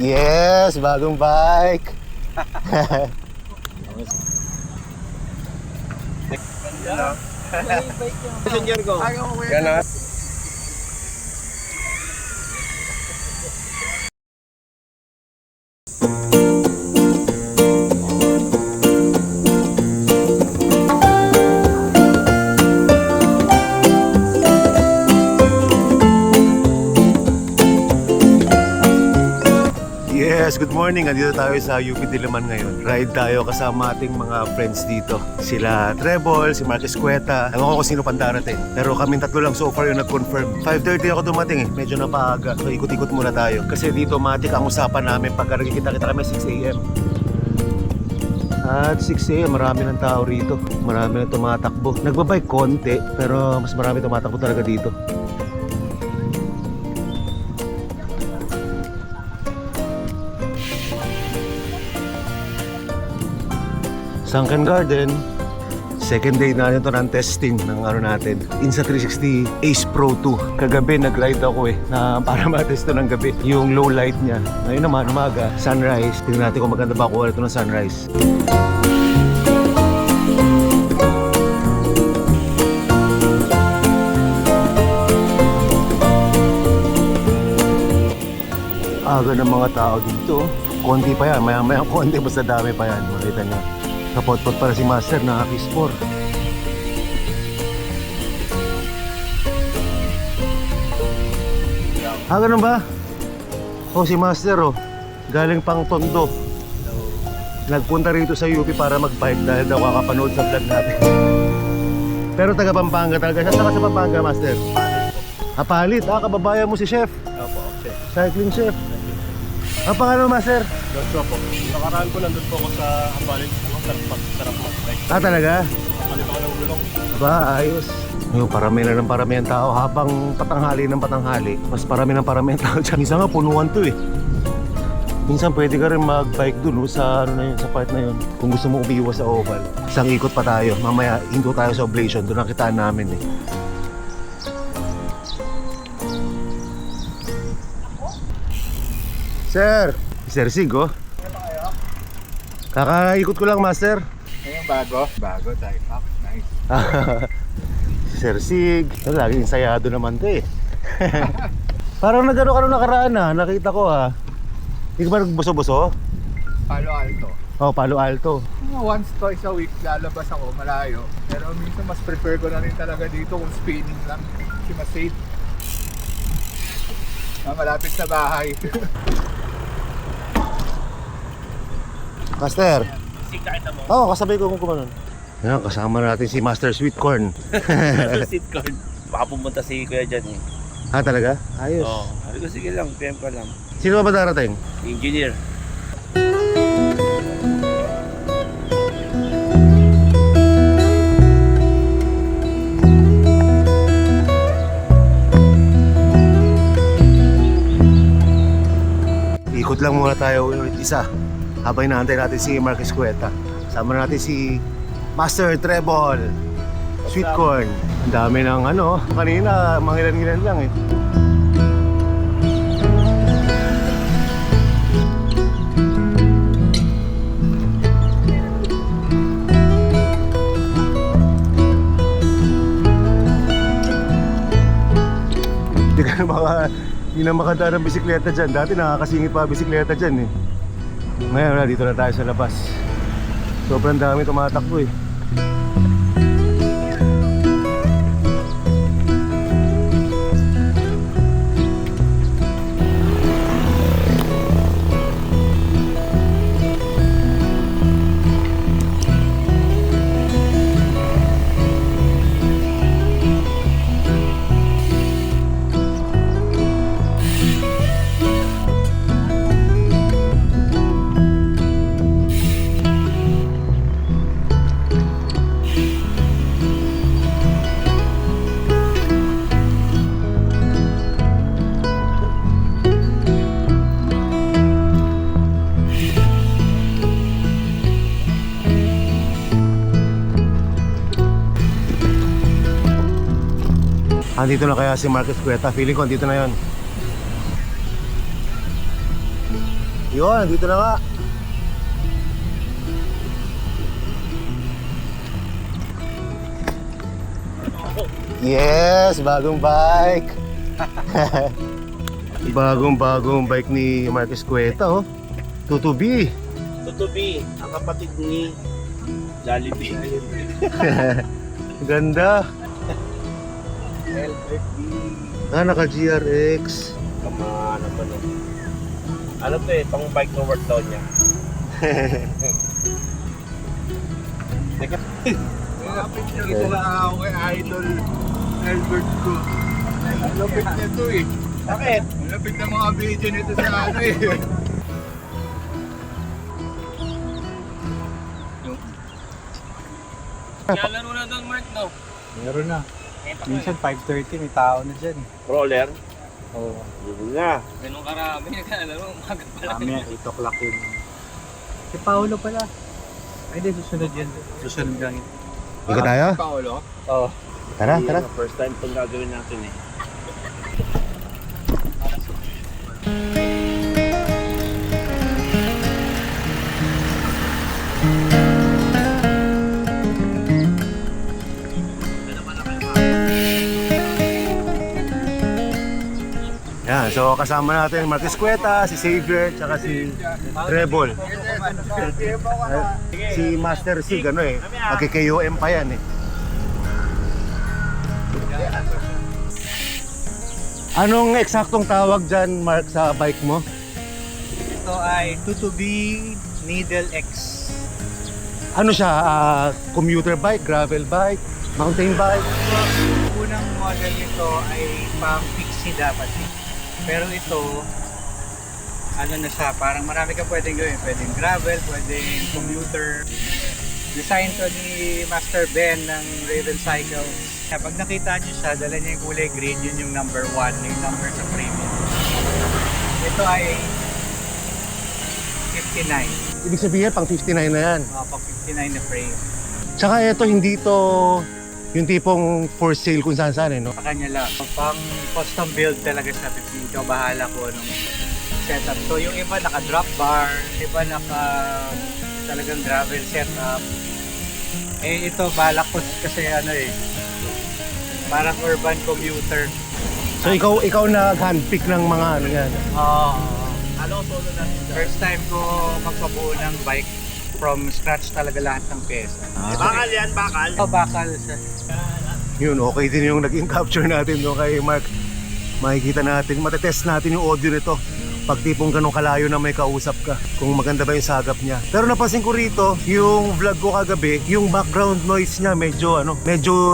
Yes, bagong bike. Messenger ko. Yan na. Yes, good morning. Andito tayo sa UP Diliman ngayon. Ride tayo kasama ating mga friends dito. Sila Trebol, si Marcus Cueta. Ewan ko kung sino pang darating. Pero kaming tatlo lang so far yung nag-confirm. 5:30 ako dumating eh. Medyo napaaga. So ikot-ikot muna tayo. Kasi dito matik ang usapan namin pagka nagkikita-kita kami 6 a.m. At 6 a.m. marami ng tao rito. Marami nang tumatakbo. Nagbabike konti, pero mas marami tumatakbo talaga dito. Sunken Garden, second day na nito ng testing ng ano natin, Insta360 Ace Pro 2. Kagabi nag-ride ako na para matesto ng gabi yung low light niya. Ngayon naman umaga, sunrise. Tingnan natin kung maganda ba kuha ito ng sunrise. Aga ng mga tao dito. Konti pa yan, maya-maya konti, basta dami pa yan. Makita nyo. Kapot-pot para si Master na Happy Sport. Ganun ba? Si Master galing pang Tondo. Nagpunta rito sa UP para mag-bike dahil daw kakapanood sa vlog natin. Pero taga Pampanga talaga. Saan ka sa Pampanga, Master? Palit. Kababayan mo si Chef. Opo, chef. Cycling Chef. Ang pangalan mo, Master? Joshua po. Nakaraan ko nandun po ako sa Habalit. Sarap mag-bike. Talaga? Nakalit ako ng gulong. Ayos. Parami na ng parami ang tao. Habang patanghali ng patanghali, mas parami ng parami ang tao dyan. Minsan nga punuan to Minsan pwede ka rin mag-bike dun sa, sa part na yun. Kung gusto mo umiwas sa oval. Isang ikot pa tayo. Mamaya hinto tayo sa Oblation. Doon nakitaan namin Sir! Sir Sig Kakaikot ko lang, Master. Ngayon bago? Bago, tayo. Nice. Sir Sig. Laging ensayado naman to Parang nagano ka nung nakaraan nakita ko Hindi ka ba nagbuso-buso? Palo Alto. Palo Alto. Once, twice a week lalabas ako malayo. Pero minsan mas prefer ko na rin talaga dito kung spinning lang. Kasi mas safe. Malapit sa bahay. Master. Sikakita mo. Kasabay ko kung kumanon. Ayan, kasama natin si Master Sweet Corn. Sweet corn. Baka pumunta si Kuya dyan Talaga? Ayos. Sabi ko sige lang, PM ka lang. Sino ba darating? Engineer. Ikot lang muna tayo ulit isa. Habang inaantay natin si Marcus Cueta. Sama natin si Master Trebol, Sweet Corn. Ang dami ng kanina mga ilan-ilan lang Hindi na makadaan ng bisikleta dyan. Dati nakakasingit pa bisikleta dyan Ngayon dito na tayo sa labas. Sobrang dami tumatakbo Andito na kaya si Marcus Cueta? Feeling ko andito na yon. Yun, dito na nga. Yes, bagong bike. Bagong bike ni Marcus Cueta, oh. Tutubi. Tutubi, ang kapatid ni Jollibee. Ganda. LFD. Naka GRX. Kama naman o. Ano to eh, pang bike to work daw niya. Teka, Malapit na ito na ako kay Idol Albert ko. Malapit na ito eh. bakit? Malapit na mga video nito sa ano eh. Nalaro na doon, Mark, no? Meron na. Minsan 5:30 may tao na dyan. Roller? Oo. Yun na. Ganun karami naglalaro, umaga pa lang. Kami 8 o'clock yun. Si Paolo pala. Ay hindi, susunod yan. Susunod lang yun. Ikot tayo? Paolo? Oo. Tara, tara. First time itong gagawin natin eh. Yan, so kasama natin Marcus Cueta, si Xavier, tsaka si Treble. Si Master Sig, ano eh, magki-KOM pa yan eh. Anong eksaktong tawag dyan, Mark, sa bike mo? Ito ay Tutubi Needle X. Ano siya, commuter bike, gravel bike, mountain bike? Unang model nito ay pang pixie dapat. Pero ito, ano na siya, parang marami kang pwedeng gawin. Pwedeng gravel, pwedeng commuter. Design to ni Master Ben ng Raven Cycles. Kaya pag nakita nyo siya, dala niya yung kulay green, yun yung number 1, yung number sa frame. Ito ay 59. Ibig sabihin, pang 59 na yan. Pang 59 na frame. Tsaka ito, hindi to yung tipong for sale kung saan-saan eh, no? Sa kanya lang. Pang custom build talaga siya. Ikaw bahala ko anong setup. So yung iba naka drop bar, iba naka talagang gravel setup. Eh ito balak ko kasi ano eh, parang urban commuter. So ikaw nag-handpick ng mga ano yan. Solo na. First time ko magpabuo ng bike from scratch talaga lahat ng pyesa. Bakal yan, bakal. Bakal siya. Yun, okay din yung naging capture natin doon kay Mark. Makikita natin, matetest natin yung audio nito. Pag tipong ganun kalayo na may kausap ka, kung maganda ba yung sagap niya. Pero napansin ko rito, yung vlog ko kagabi, yung background noise niya medyo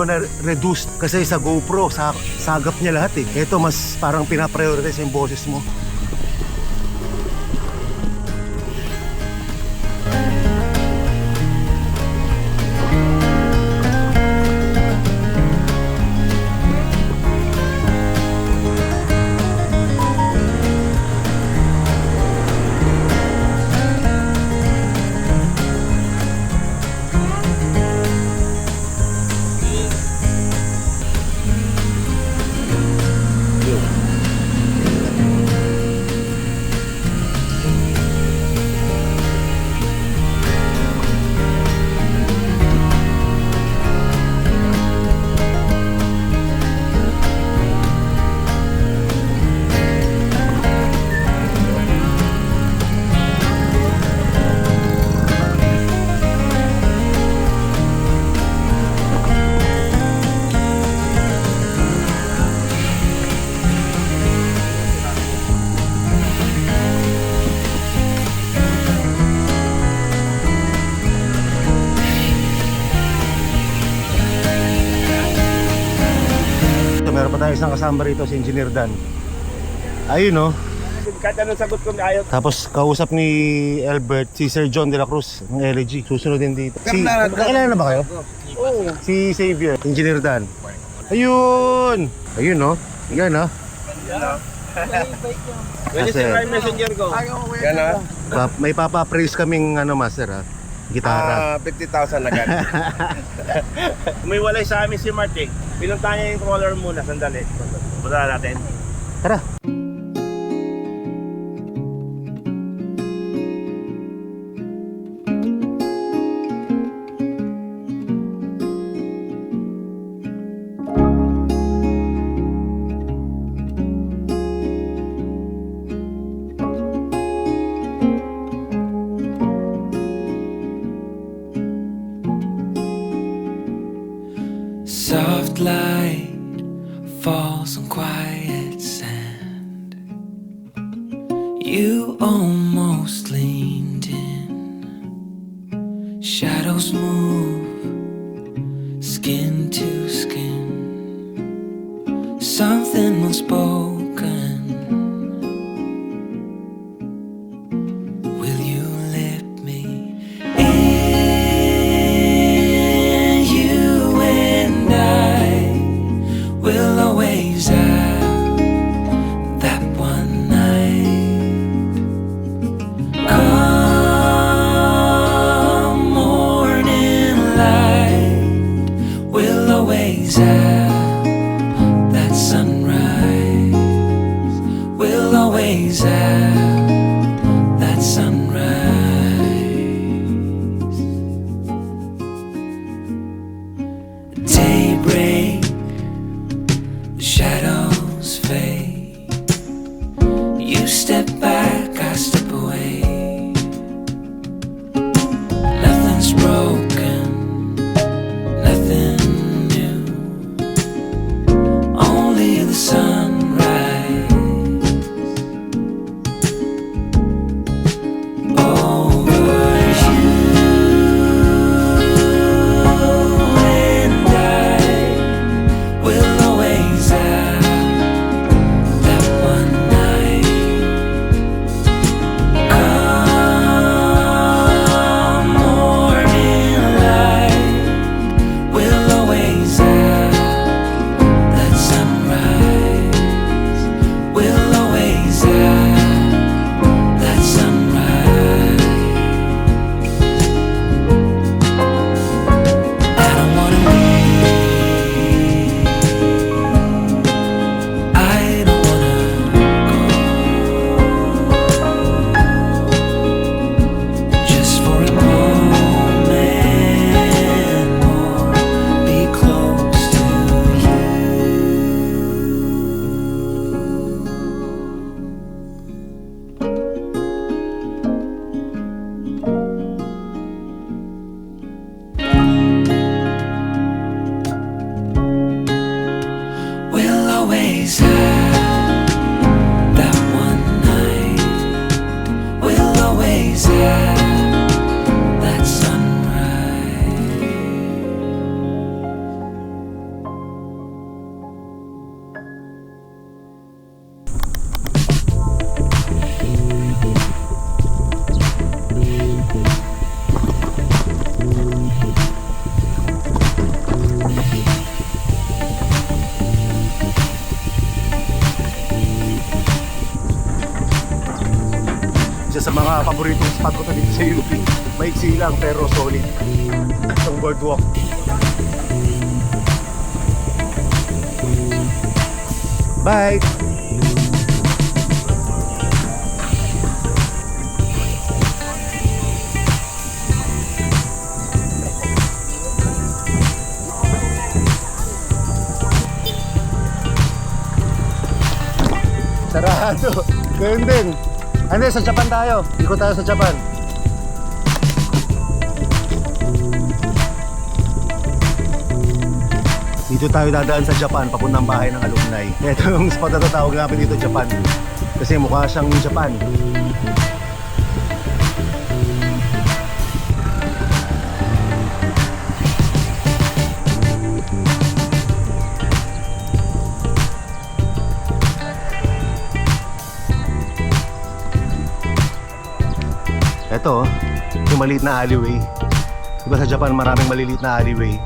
na-reduced. Kasi sa GoPro, sagap niya lahat eh. Ito mas parang pinaprioritize yung boses mo. Meron pa tayo isang kasama rito, si Engineer Dan. Ayun no. Kahit anong sagot ko ayaw. Tapos kausap ni Albert, si Sir John de la Cruz ng LG. Susunod din dito. Kakilala na ba kayo? Oo. Si Xavier, Engineer Dan. Ayun! Ayun no. Yan ha. Pwede Kasi- sa messenger ko. Yan ha. May papa-praise kaming master ha. Gitara. 50,000 agad. May walay sa amin si Martin. Pinunta niya yung crawler muna, sandali. Punta natin. Tara. You almost leaned in. Shadows move, skin to skin. Something unspoken. Will you let me in? You and I will always have that one night. Come morning light, we'll always have that sunrise. We'll always have that sunrise. Daybreak, the shadows fade. You step back, I step away. Nothing's broken, nothing new. Only the sunrise. Over you and I will always have that one night. Come morning light, we'll always have that sunrise. We'll always have that sunrise. I don't wanna leave. I don't wanna go. Just for a moment more, be close to you. We'll always have that one night. We'll always have that sunrise. Isa sa mga paboritong spot ko dito sa UP. Maiksi lang pero solid. Itong boardwalk. Bye! Sarado! Ganun din! Ano sa Japan tayo? Ikot tayo sa Japan. Dito tayo dadaan sa Japan, papuntang bahay ng alumni. Ito yung spot na tatawag namin dito Japan. Kasi mukha siyang Japan. Ito, yung maliit na alleyway. Diba sa Japan maraming maliliit na alleyway?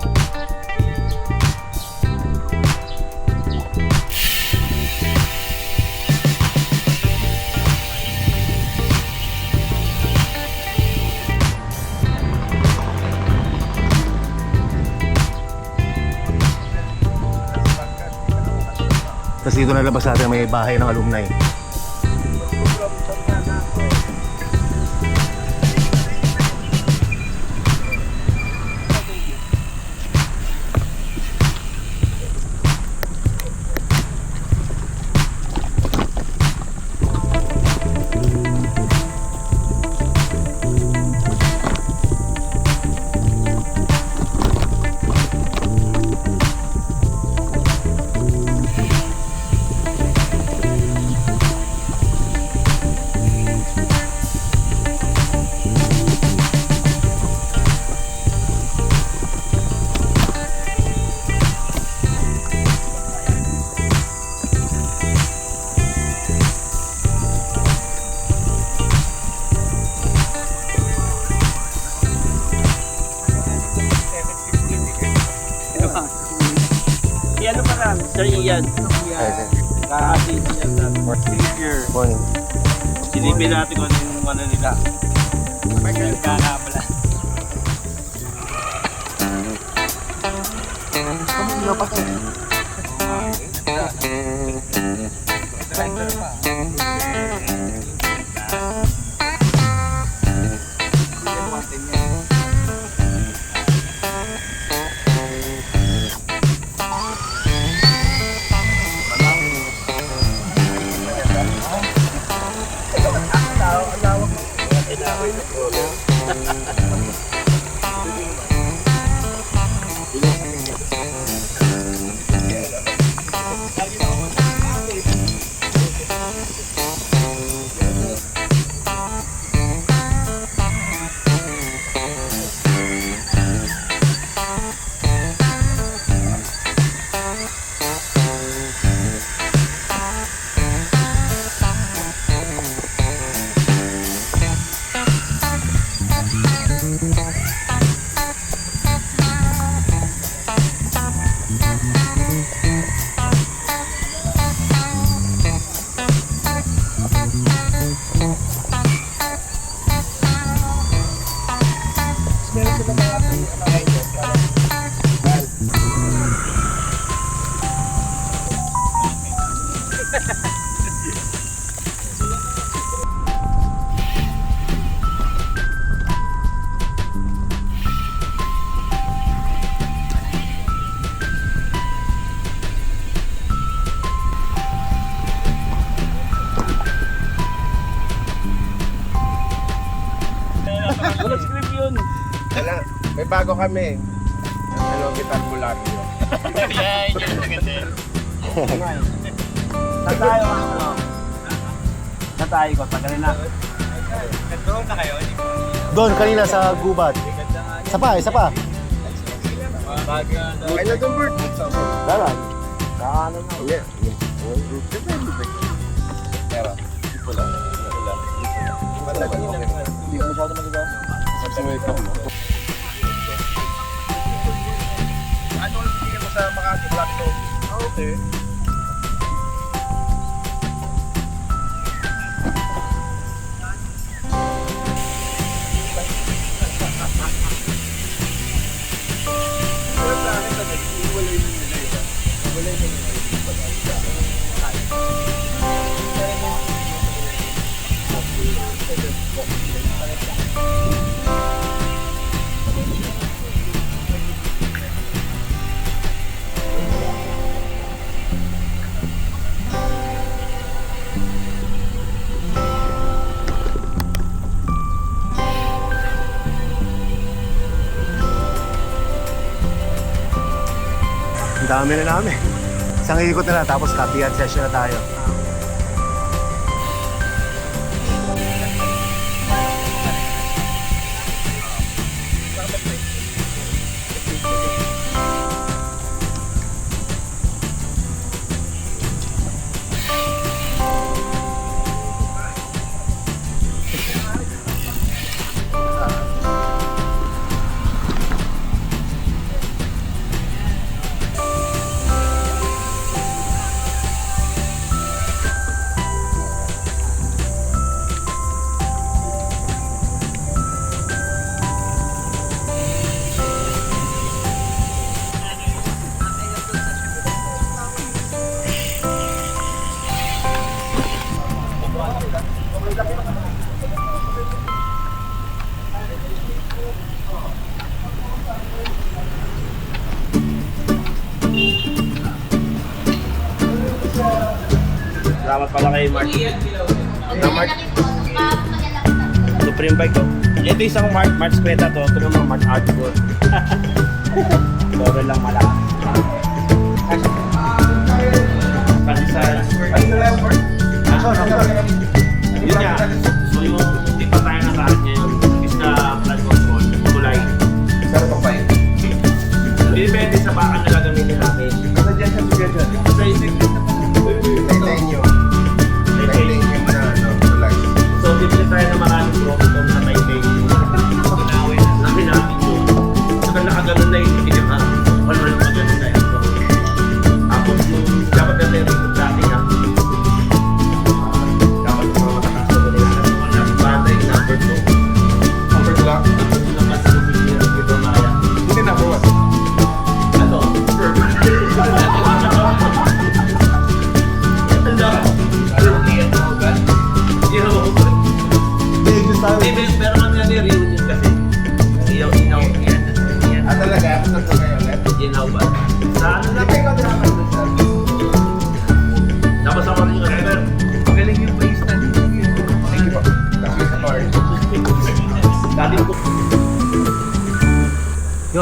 Tapos dito nalabas natin may bahay ng alumni. Sir Ian. Kasi Morning. silipin natin kung yung ano nila. Kakabala. Wala script yun. Wala, may bago kami. Ano, Bitarbularyo. Yeah, yun yung maganda. Saan tayo ano? Saan tayo ko? Tagalin na. Doon na kayo. Doon, kanina sa gubat. Isa pa, isa pa. Ay na doon, Bert. Dalan. Ano na? Yeah. Hindi ko masyado magagawa. Ano ang bigyan mo sa Makati Black Dog? Okay. Ang dami na namin. Isang ikot na lang, tapos kapihan session na tayo. Salamat pala kay Mark. Mark. Supreme bike ko. Ito isang March Creta to. Ito naman March Artboard. Sobrang lang malaki. Panisan. Yun nga. So yung tipa tayo na sa akin ngayon is na blood control. Kulay. Saan pa ba yun? Depende sa baka na gagamitin natin. Kasi dyan sa bigyan dyan. Sa isip. Titanium. Titanium na ano, tulay. So bibili tayo ng maraming broken sa titanium. Namin natin yun. Saka nakaganon na yung pinaka. Ano yung maganon na yun. Tapos yung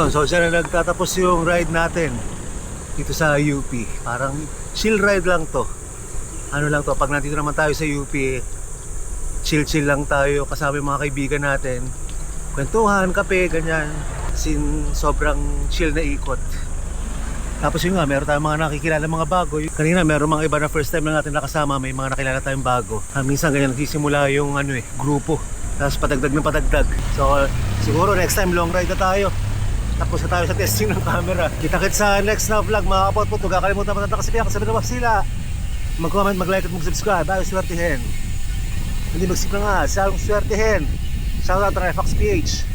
Yun, so siya na nagtatapos yung ride natin dito sa UP. Parang chill ride lang to. Ano lang to, pag nandito naman tayo sa UP, chill lang tayo kasama yung mga kaibigan natin. Kwentuhan, kape, ganyan. Sobrang chill na ikot. Tapos yun nga, meron tayong mga nakikilala mga bago. Kanina meron mga iba na first time lang natin nakasama, may mga nakilala tayong bago. Minsan ganyan nagsisimula yung grupo. Tapos patagdag ng patagdag. So siguro next time long ride na tayo. Tapos na tayo sa testing ng camera. Kita-kits sa next na vlog mga kapot po. Huwag kakalimutan mo kasabihan kasabi na sila. Mag-comment, mag-like at mag-subscribe. Ayaw swertihin. Hindi magsip na nga, siyang swertihin. Shoutout to Fox PH.